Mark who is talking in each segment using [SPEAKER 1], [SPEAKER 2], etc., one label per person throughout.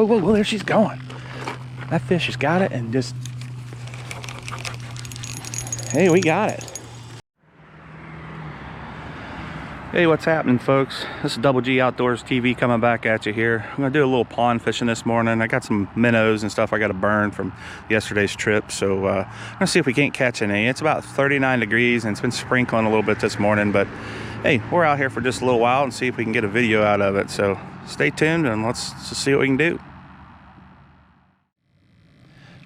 [SPEAKER 1] whoa, whoa, whoa, there she's going. That fish has got it and just, hey, we got it. Hey, what's happening, folks? This is Double G Outdoors TV coming back at you here. I'm gonna do a little pond fishing this morning. I got some minnows and stuff I gotta burn from yesterday's trip, so I'm gonna see if we can't catch any. It's about 39 degrees and it's been sprinkling a little bit this morning, but hey, we're out here for just a little while and see if we can get a video out of it. So stay tuned and let's just see what we can do.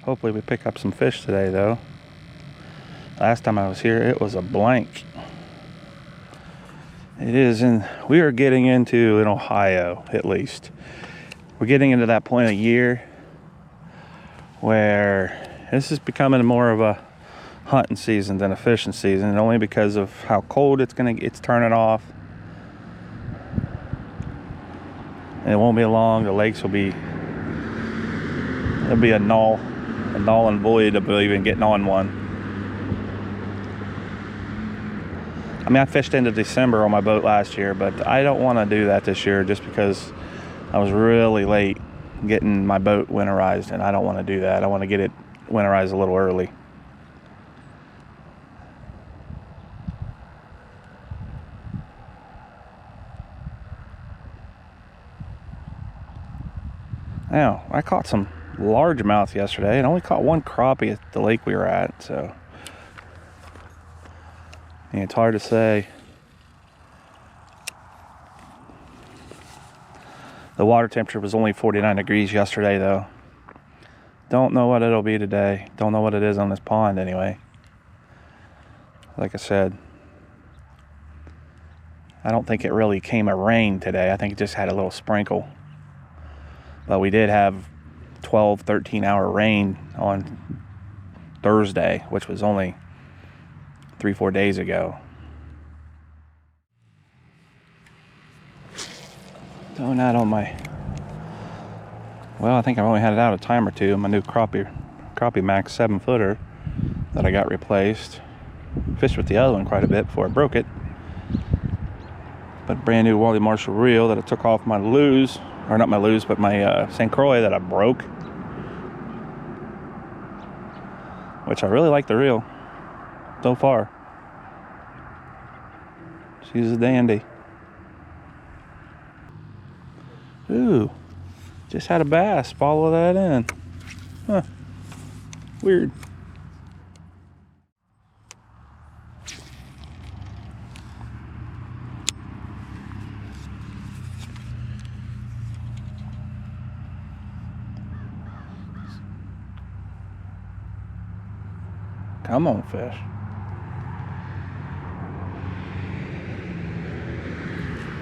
[SPEAKER 1] Hopefully we pick up some fish today, though. Last time I was here, it was a blank. It is we are getting into, in Ohio at least, we're getting into that point of year where this is becoming more of a hunting season than a fishing season, and only because of how cold it's turning off. And it won't be long, the lakes will be, it'll be a null and void of even getting on one. I mean, I fished into December on my boat last year, but I don't want to do that this year just because I was really late getting my boat winterized, and I don't want to do that. I want to get it winterized a little early. Now, I caught some largemouth yesterday and only caught one crappie at the lake we were at, so yeah, it's hard to say. The water temperature was only 49 degrees yesterday, though. Don't know what it'll be today. Don't know what it is on this pond anyway. Like I said, I don't think it really came a rain today. I think it just had a little sprinkle. But we did have 12, 13-hour rain on Thursday, which was only 3-4 days ago. Throwing that on my, well, I think I've only had it out a time or two. My new crappie Max 7-footer that I got replaced. Fished with the other one quite a bit before I broke it. But brand new Wally Marshall reel that I took off my Lew's, or not my Lew's, but my St. Croix that I broke. Which I really like the reel so far. She's a dandy. Ooh, just had a bass. Follow that in. Huh. Weird. Come on, fish.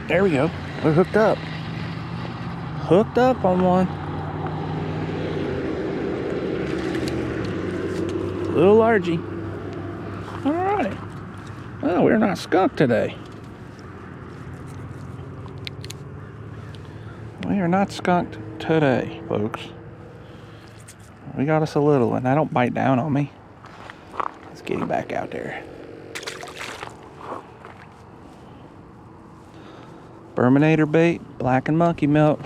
[SPEAKER 1] There we go. We're hooked up. Hooked up on one. Little largy. All right. Well, we're not skunked today. We are not skunked today, folks. We got us a little one. That don't bite down on me. Let's get him back out there. Burminator bait, black and monkey milk.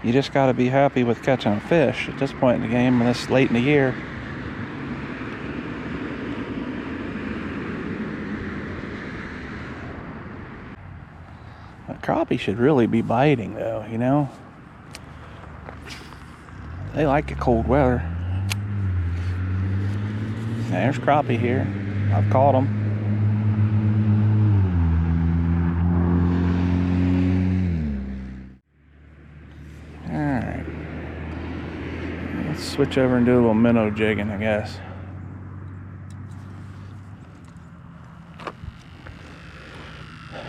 [SPEAKER 1] You just got to be happy with catching a fish at this point in the game and this late in the year. A crappie should really be biting, though, you know. They like the cold weather. There's crappie here. I've caught them. Alright. Let's switch over and do a little minnow jigging, I guess.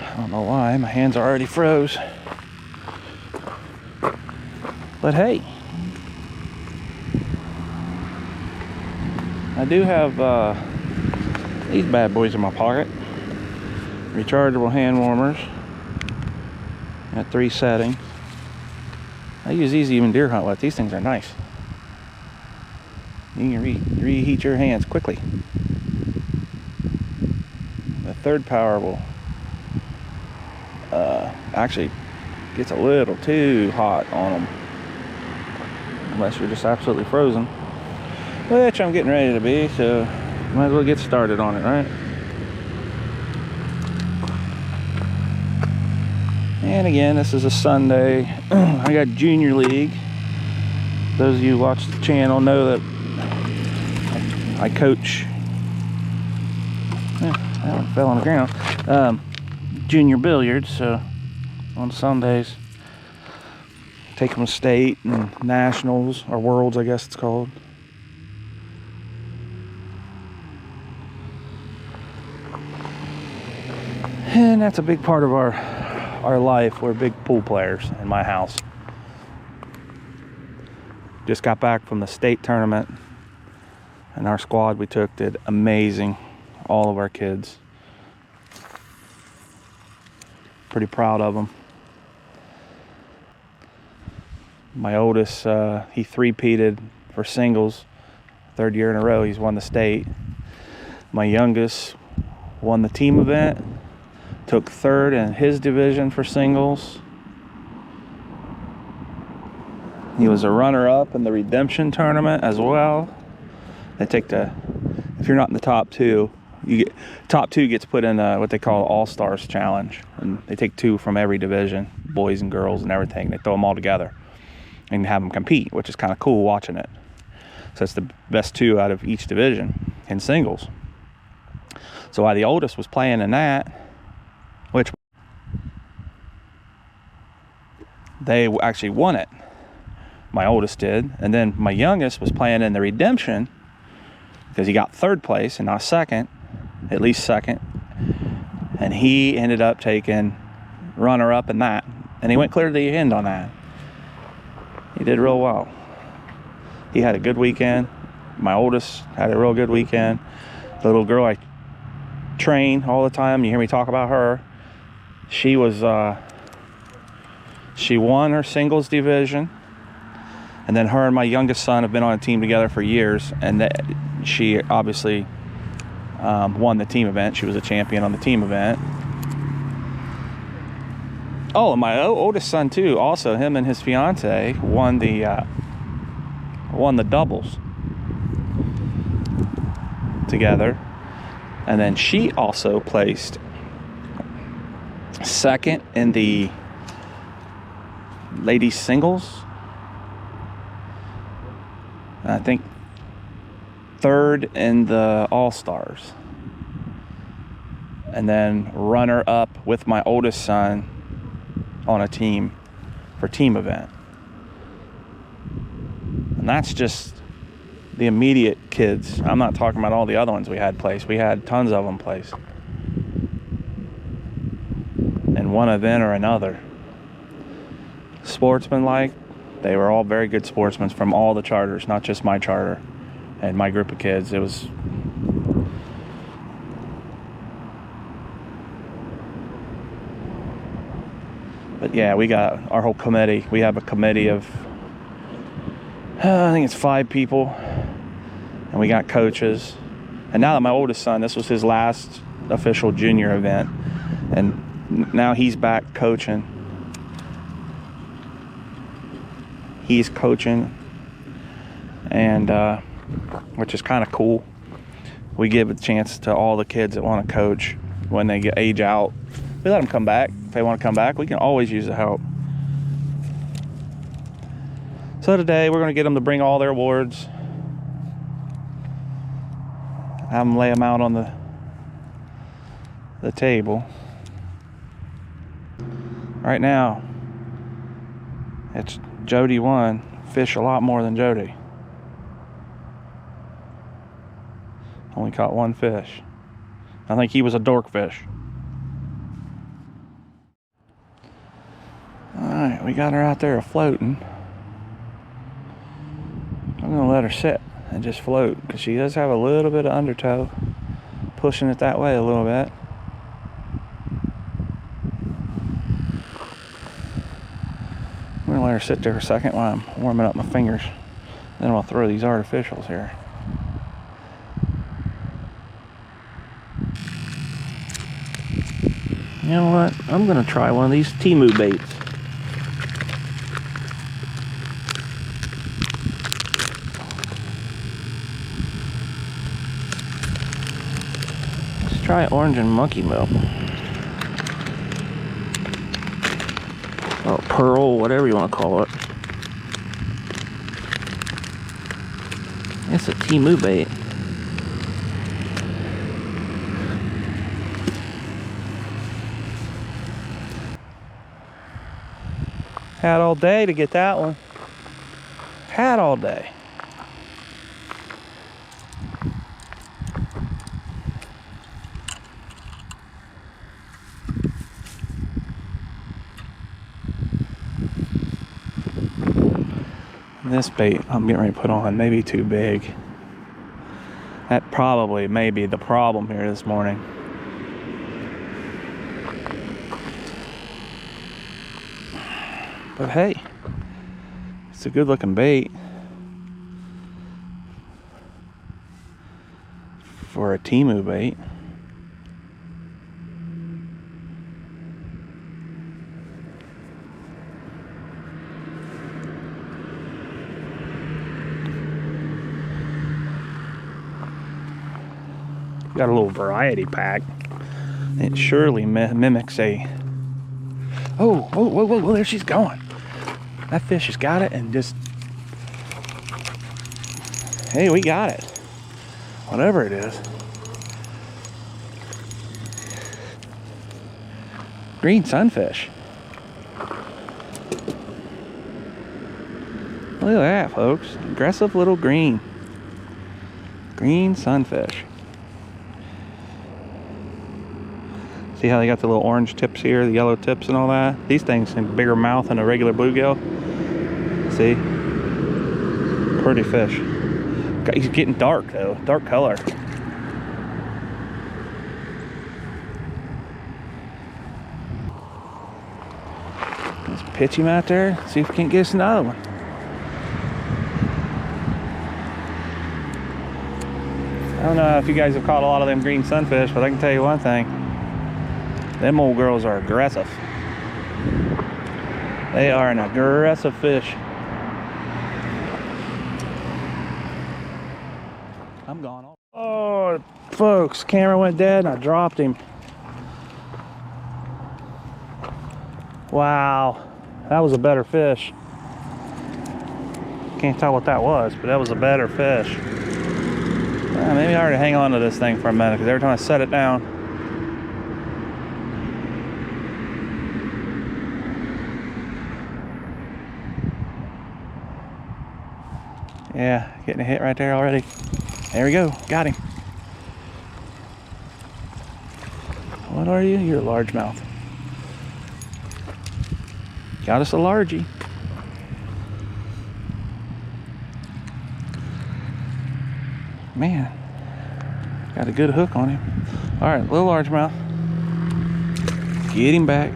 [SPEAKER 1] I don't know why. My hands are already froze. But hey. I do have these bad boys in my pocket. Rechargeable hand warmers at 3 settings. I use these even deer hunt with. These things are nice. You can reheat your hands quickly. The third power will actually gets a little too hot on them. Unless you're just absolutely frozen. Which I'm getting ready to be, so might as well get started on it, right? And again, this is a Sunday. I got Junior League. Those of you who watch the channel know that I coach. That one fell on the ground. Junior billiards, so on Sundays, take them to state and nationals, or worlds, I guess it's called. And that's a big part of our life. We're big pool players in my house. Just got back from the state tournament, and our squad we took did amazing. All of our kids. Pretty proud of them. My oldest, he three-peated for singles. 3rd year in a row he's won the state. My youngest won the team event. Took 3rd in his division for singles. He was a runner-up in the redemption tournament as well. They take if you're not in the top 2, top 2 gets put in what they call All-Stars Challenge, and they take 2 from every division, boys and girls and everything. They throw them all together and have them compete, which is kind of cool watching it. So it's the best 2 out of each division in singles. So while the oldest was playing in that, which they actually won it, my oldest did, and then my youngest was playing in the redemption because he got 3rd place and not 2nd, at least 2nd, and he ended up taking runner-up in that, and he went clear to the end on that. He did real well. He had a good weekend. My oldest had a real good weekend. The little girl I train all the time, you hear me talk about her, she won her singles division, and then her and my youngest son have been on a team together for years, and she obviously won the team event. She was a champion on the team event. Oh, and my oldest son too, also him and his fiance won the doubles together, and then she also placed 2nd in the ladies singles, and I think 3rd in the All-Stars, and then runner up with my oldest son on a team for team event. And that's just the immediate kids. I'm not talking about all the other ones we had placed. We had tons of them placed in one event or another. Sportsman-like, they were all very good sportsmen from all the charters, not just my charter and my group of kids. It was but yeah, we got our whole committee. We have a committee of I think it's 5 people, and we got coaches. And now that my oldest son, this was his last official junior event, and now he's back coaching. He's coaching, and which is kind of cool. We give a chance to all the kids that want to coach when they get age out. We let them come back. If they want to come back, we can always use the help. So today we're going to get them to bring all their awards, have them lay them out on the table. Right now, it's Jody won. Fish a lot more than Jody. Only caught 1 fish. I think he was a dork fish. Alright, we got her out there floating. I'm going to let her sit and just float, because she does have a little bit of undertow, pushing it that way a little bit. I'm going to let her sit there for a second while I'm warming up my fingers. Then I'll throw these artificials here. You know what? I'm going to try one of these Temu baits.
[SPEAKER 2] try orange and monkey milk. Oh, pearl, whatever you want to call it. It's a Temu bait. Had all day to get that one. Had all day. This bait I'm getting ready to put on may be too big. That probably may be the problem here this morning. But hey, it's a good looking bait for a Temu bait. Got a little variety pack. It surely mimics a... Oh, whoa, whoa, whoa, whoa, there she's going. That fish has got it and just... Hey, we got it. Whatever it is. Green sunfish. Look at that, folks. Aggressive little green. Green sunfish. See how they got the little orange tips here, the yellow tips and all that? These things have a bigger mouth than a regular bluegill. See? Pretty fish. He's getting dark though, dark color. Let's pitch him out there, see if we can't get us another one. I don't know if you guys have caught a lot of them green sunfish, but I can tell you one thing. Them old girls are aggressive. They are an aggressive fish. I'm gone. Oh, folks, camera went dead and I dropped him. Wow, that was a better fish. Can't tell what that was, but that was a better fish. Maybe I ought to hang on to this thing for a minute, because every time I set it down, yeah, getting a hit right there already. There we go, got him. What are you? You're a largemouth. Got us a largie. Man, got a good hook on him. All right, little largemouth. Get him back.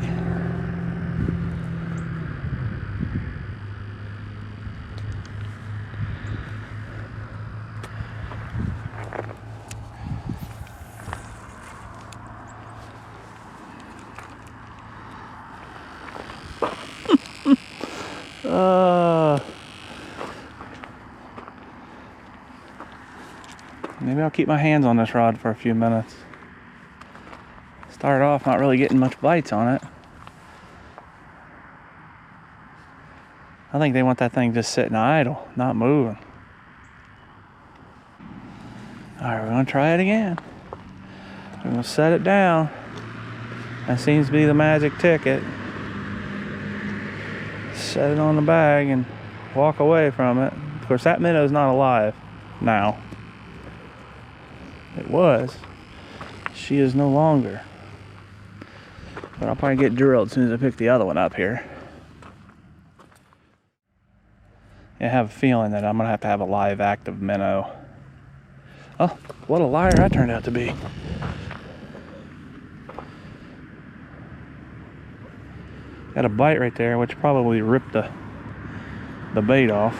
[SPEAKER 2] Maybe I'll keep my hands on this rod for a few minutes. Started off not really getting much bites on it. I think they want that thing just sitting idle, not moving. Alright, we're gonna try it again. We're gonna set it down. That seems to be the magic ticket. Set it on the bag and walk away from it. Of course, that minnow's not alive now. It was. She is no longer. But I'll probably get drilled as soon as I pick the other one up here. I have a feeling that I'm gonna have to have a live active minnow. Oh, what a liar I turned out to be. Got a bite right there, which probably ripped the bait off.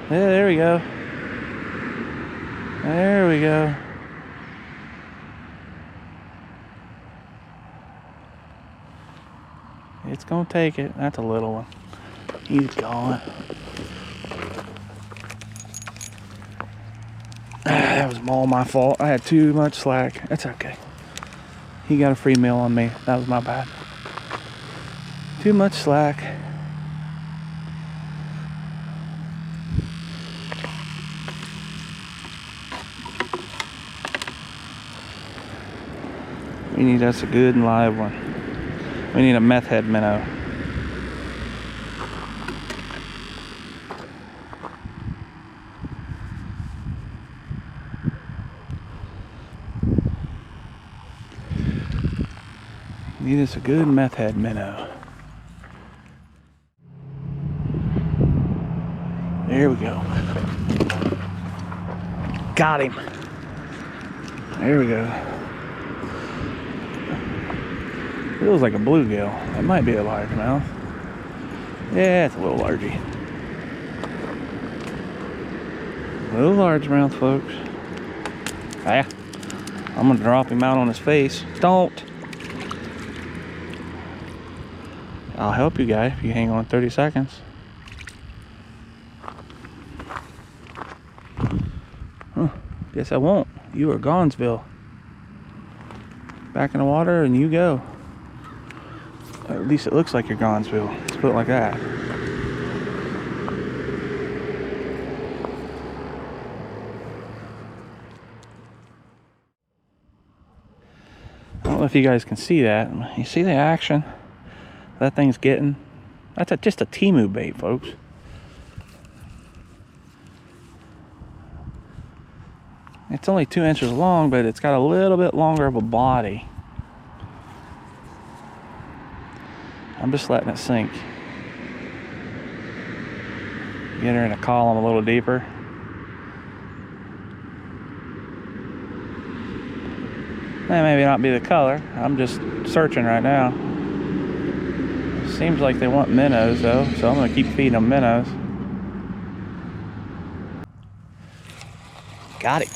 [SPEAKER 2] Yeah, there we go. There we go. It's gonna take it. That's a little one. He's gone. There That was all my fault. I had too much slack. That's okay. He got a free meal on me. That was my bad. Too much slack. We need us a good and live one. We need a Methhead minnow. Need us a good Methhead minnow. There we go. Got him. There we go. Feels like a bluegill. That might be a largemouth. Yeah, it's a little largy. Little largemouth, folks. Ah, I'm gonna drop him out on his face. Don't. I'll help you guys if you hang on 30 seconds. Huh, guess I won't. You are Gonzville. Back in the water and you go. At least it looks like you're Gonzville. Let's put it like that. I don't know if you guys can see that. You see the action that thing's getting? That's just a Temu bait, folks. It's only 2 inches long, but it's got a little bit longer of a body. I'm just letting it sink. Get her in a column a little deeper. That may not be the color. I'm just searching right now. Seems like they want minnows though, so I'm gonna keep feeding them minnows. Got it.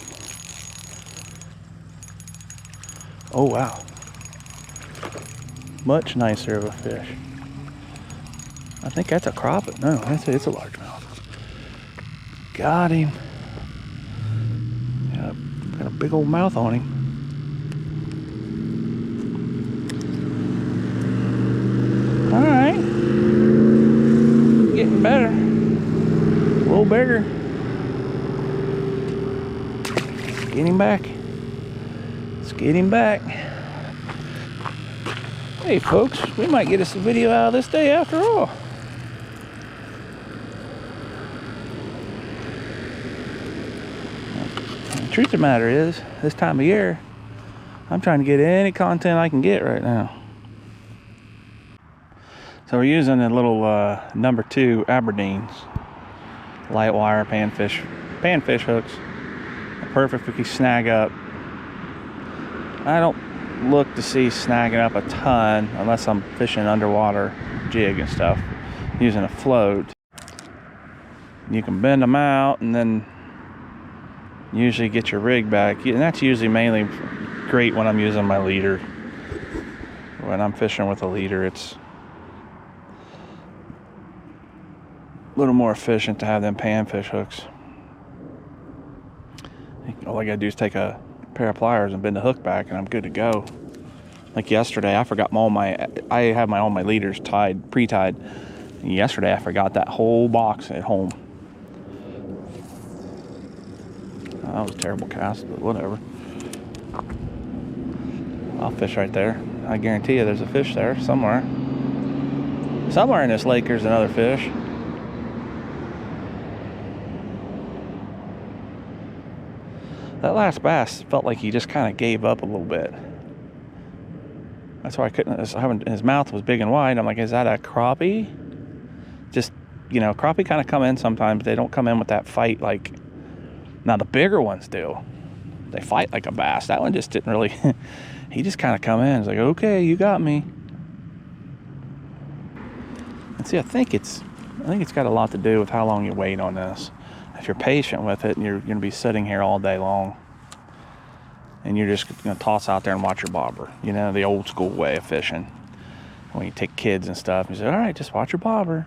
[SPEAKER 2] Oh wow. Much nicer of a fish. I think that's a crappie. No, it's a largemouth. Got him. Got a big old mouth on him. All right. Getting better. A little bigger. Let's get him back. Let's get him back. Hey folks, we might get us a video out of this day after all. The truth of the matter is, this time of year, I'm trying to get any content I can get right now. So we're using a little number 2 Aberdeen's light wire panfish hooks. Perfect if you snag up. I don't look to see snagging up a ton unless I'm fishing underwater jig and stuff using a float. You can bend them out and then usually get your rig back, and that's usually mainly great when I'm using my leader. When I'm fishing with a leader, it's a little more efficient to have them panfish hooks. All I gotta do is take a pair of pliers and bend the hook back and I'm good to go. Like yesterday, I forgot I have all my leaders pre-tied. Yesterday I forgot that whole box at home. That was a terrible cast, but whatever. I'll fish right there. I guarantee you there's a fish there somewhere. Somewhere in this lake there's another fish. That last bass felt like he just kind of gave up a little bit. That's why his mouth was big and wide. I'm like, is that a crappie? Just, crappie kind of come in sometimes. They don't come in with that fight like, now the bigger ones do. They fight like a bass. That one just didn't really, he just kind of come in. It's like, okay, you got me. And see, I think it's got a lot to do with how long you wait on this. If you're patient with it and you're going to be sitting here all day long and you're just going to toss out there and watch your bobber, the old school way of fishing. When you take kids and stuff, you say, all right, just watch your bobber,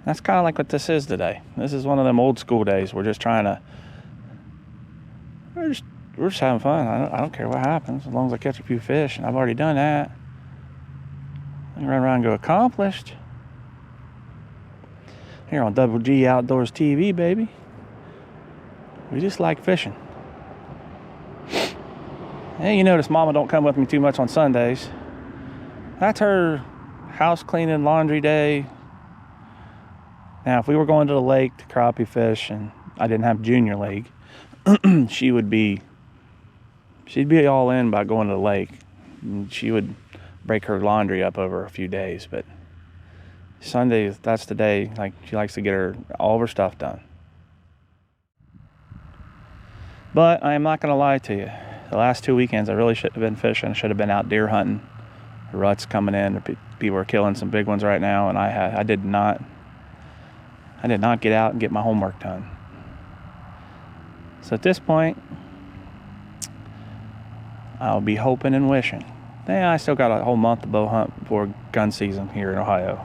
[SPEAKER 2] That's kind of like what this is today. This is one of them old school days. We're just trying to we're just having fun. I don't care what happens as long as I catch a few fish, and I've already done that. I can run around and go accomplished. Here on Double G Outdoors TV, baby. We just like fishing. Hey, you notice Mama don't come with me too much on Sundays. That's her house cleaning, laundry day. Now, if we were going to the lake to crappie fish and I didn't have junior league, she'd be all in by going to the lake. And she would break her laundry up over a few days, but Sundays, that's the day, like, she likes to get all of her stuff done. But I am not going to lie to you. The last 2 weekends, I really should have been fishing. I should have been out deer hunting. The rut's coming in. People are killing some big ones right now, and I did not get out and get my homework done. So at this point, I'll be hoping and wishing. Yeah, I still got a whole month to bow hunt before gun season here in Ohio.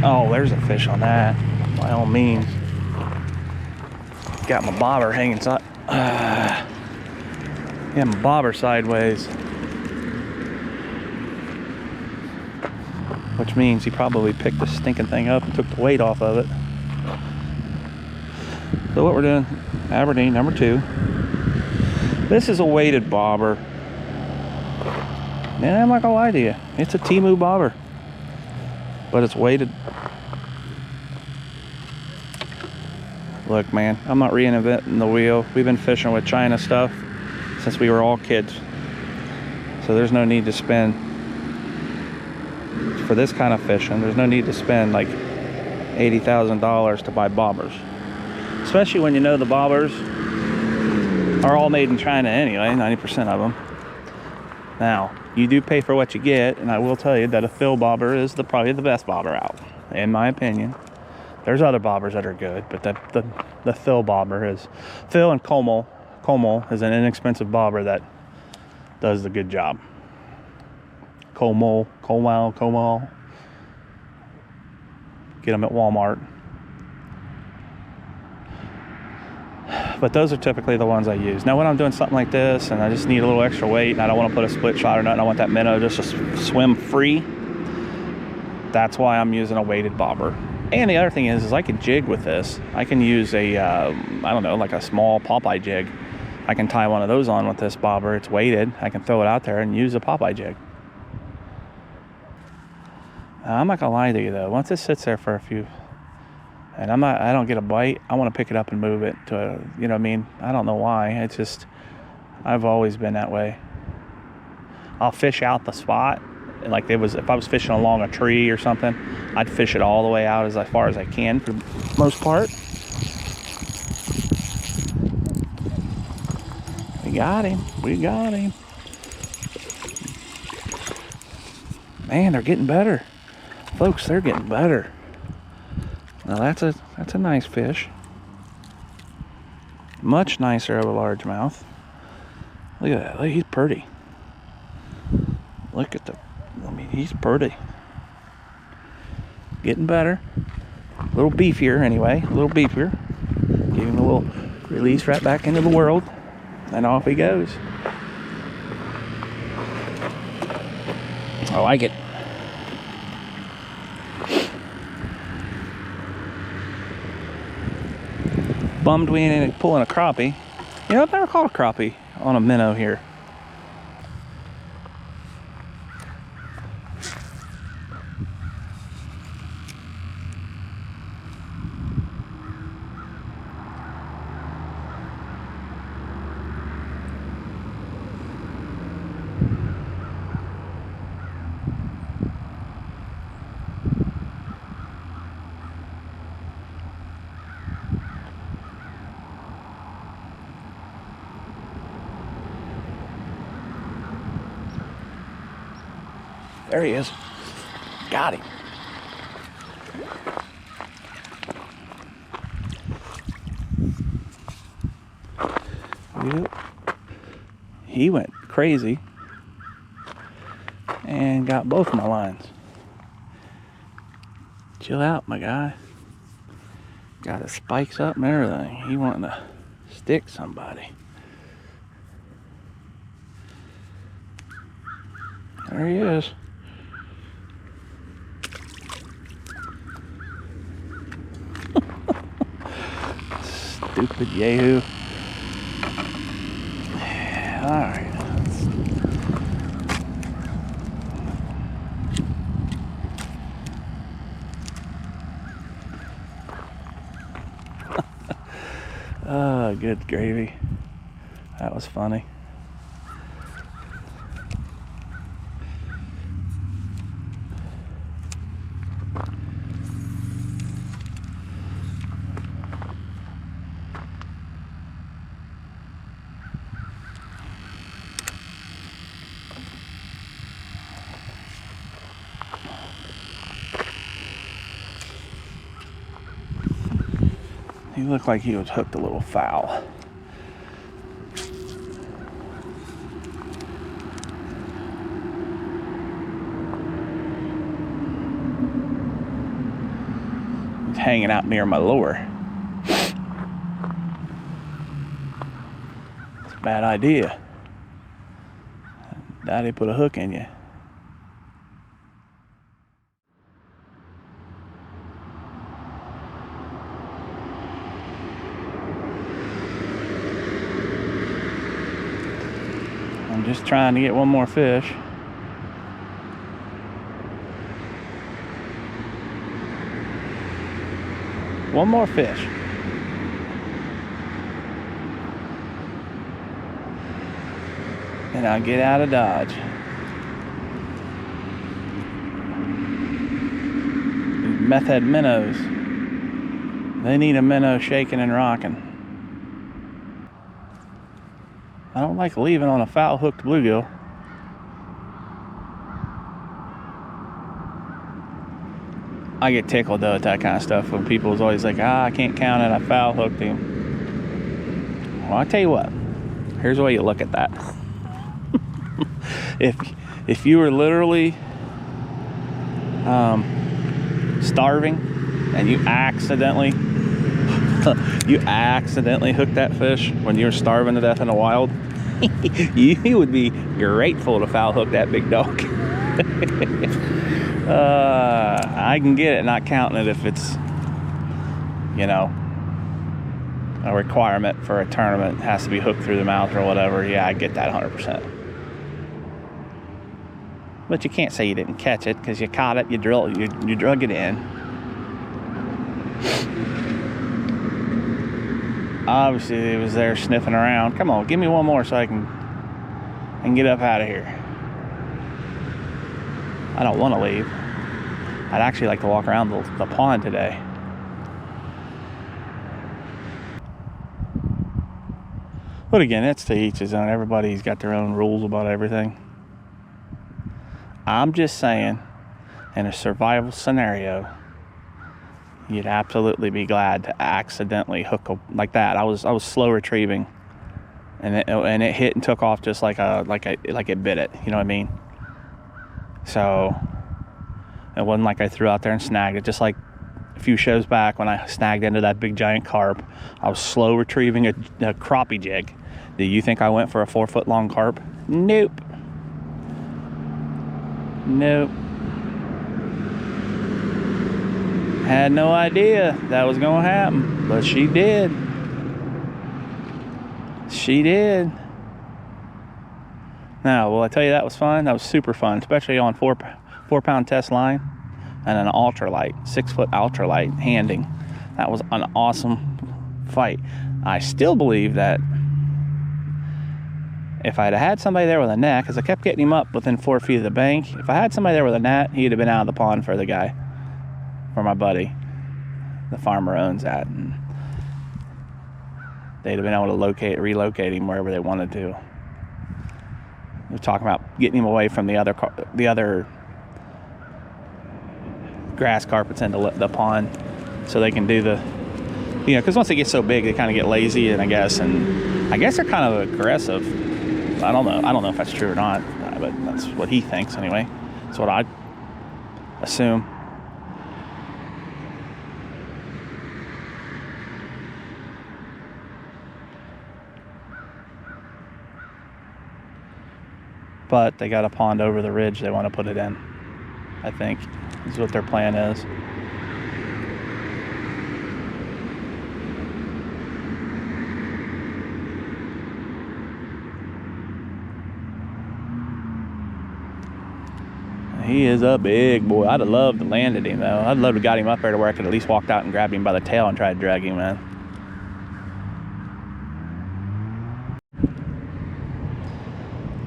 [SPEAKER 2] Oh, there's a fish on that, by all means. Got my bobber hanging yeah, my bobber sideways. Which means he probably picked the stinking thing up and took the weight off of it. So what we're doing, Aberdeen number 2. This is a weighted bobber. Man, I'm not gonna lie to you. It's a Temu bobber, but it's weighted. Look, man, I'm not reinventing the wheel. We've been fishing with China stuff since we were all kids. So there's no need to spend, for this kind of fishing, there's no need to spend like $80,000 to buy bobbers. Especially when you know the bobbers are all made in China anyway, 90% of them. Now, you do pay for what you get, and I will tell you that a fill bobber is probably the best bobber out, in my opinion. There's other bobbers that are good, but the fill bobber is... Fill and Como is an inexpensive bobber that does the good job. Como. Get them at Walmart. But those are typically the ones I use. Now when I'm doing something like this and I just need a little extra weight and I don't want to put a split shot or nothing, I want that minnow just to swim free, that's why I'm using a weighted bobber. And the other thing is I can jig with this. I can use a, I don't know, like a small Popeye jig. I can tie one of those on with this bobber. It's weighted. I can throw it out there and use a Popeye jig. Now, I'm not gonna lie to you though. Once it sits there for a few, and I don't get a bite, I want to pick it up and move it to a, you know what I mean? I don't know why. It's just, I've always been that way. I'll fish out the spot. Like if I was fishing along a tree or something, I'd fish it all the way out as far as I can for the most part. We got him. Man, they're getting better. Folks, they're getting better. Now that's a nice fish. Much nicer of a largemouth. Look at that. Look, he's pretty. Look at he's pretty. Getting better. A little beefier anyway. A little beefier. Give him a little release right back into the world. And off he goes. I like it. Bummed we ain't pulling a crappie. You know, I've never caught a crappie on a minnow here. There he is. Got him. Yep. He went crazy and got both of my lines. Chill out, my guy. Got his spikes up and everything. He wanting to stick somebody. There he is. Stupid Yahoo. Alright. Oh, good gravy. That was funny. He looked like he was hooked a little foul. He's hanging out near my lure. It's a bad idea. Daddy put a hook in you. I'm just trying to get one more fish. One more fish. And I'll get out of Dodge. Methhead minnows. They need a minnow shaking and rocking. I don't like leaving on a foul hooked bluegill. I get tickled though at that kind of stuff when people's always like, I can't count it, I foul hooked him. Well, I'll tell you what, here's the way you look at that. if you were literally starving and you accidentally hooked that fish when you were starving to death in the wild, you would be grateful to foul hook that big dog. I can get it not counting it if it's, you know, a requirement for a tournament. It has to be hooked through the mouth or whatever. Yeah, I get that 100%. But you can't say you didn't catch it because you caught it, you drug it in. Obviously, it was there sniffing around. Come on, give me one more so I can get up out of here. I don't want to leave. I'd actually like to walk around the pond today. But again, that's to each his own. Everybody's got their own rules about everything. I'm just saying, in a survival scenario, you'd absolutely be glad to accidentally hook like that. I was slow retrieving, and it hit and took off just like it bit it. You know what I mean? So it wasn't like I threw out there and snagged it. Just like a few shows back when I snagged into that big giant carp, I was slow retrieving a crappie jig. Do you think I went for a 4-foot long carp? Nope. Nope. Had no idea that was gonna happen, but she did. She did. Now, will I tell you that was fun? That was super fun, especially on 4-pound test line and an ultralight, 6-foot ultralight handing. That was an awesome fight. I still believe that if I'd had somebody there with a net, because I kept getting him up within 4 feet of the bank, if I had somebody there with a net, he'd have been out of the pond for the guy, for my buddy. The farmer owns that, and they'd have been able to relocate him wherever they wanted to. We're talking about getting him away from the other grass carpets into the pond, so they can do the, you know, because once they get so big, they kind of get lazy, and I guess they're kind of aggressive. I don't know if that's true or not, but that's what he thinks anyway. That's what I'd assume. but they got a pond over the ridge they want to put it in. I think is what their plan is. He is a big boy. I'd have loved to landed him though. I'd love to got him up there to where I could at least walked out and grabbed him by the tail and tried to drag him in.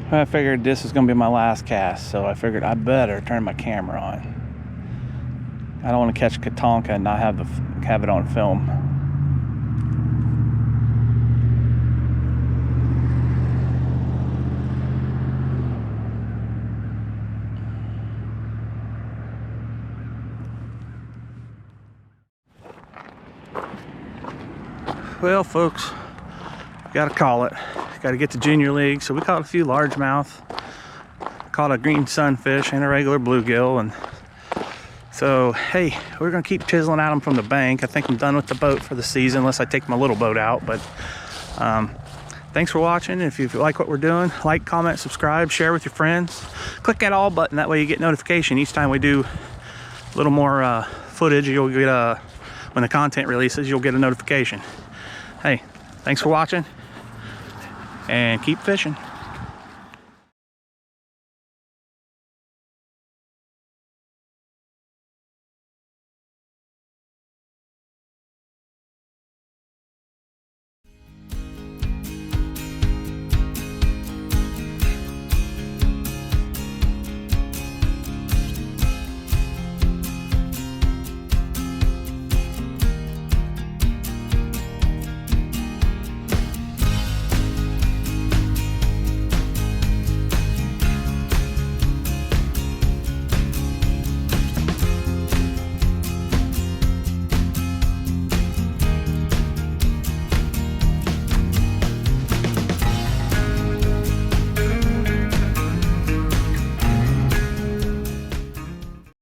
[SPEAKER 2] I figured this is gonna be my last cast, so I figured I better turn my camera on. I don't want to catch Katonka and not have it on film. Well, folks, gotta call it. Gotta get to junior league. So we caught a few largemouth, caught a green sunfish and a regular bluegill. And so, hey, we're gonna keep chiseling at them from the bank. I think I'm done with the boat for the season, unless I take my little boat out. But thanks for watching. If you like what we're doing, like, comment, subscribe, share with your friends. Click that all button. That way you get notification each time we do a little more footage. You'll get when the content releases, you'll get a notification. Hey, thanks for watching, and keep fishing.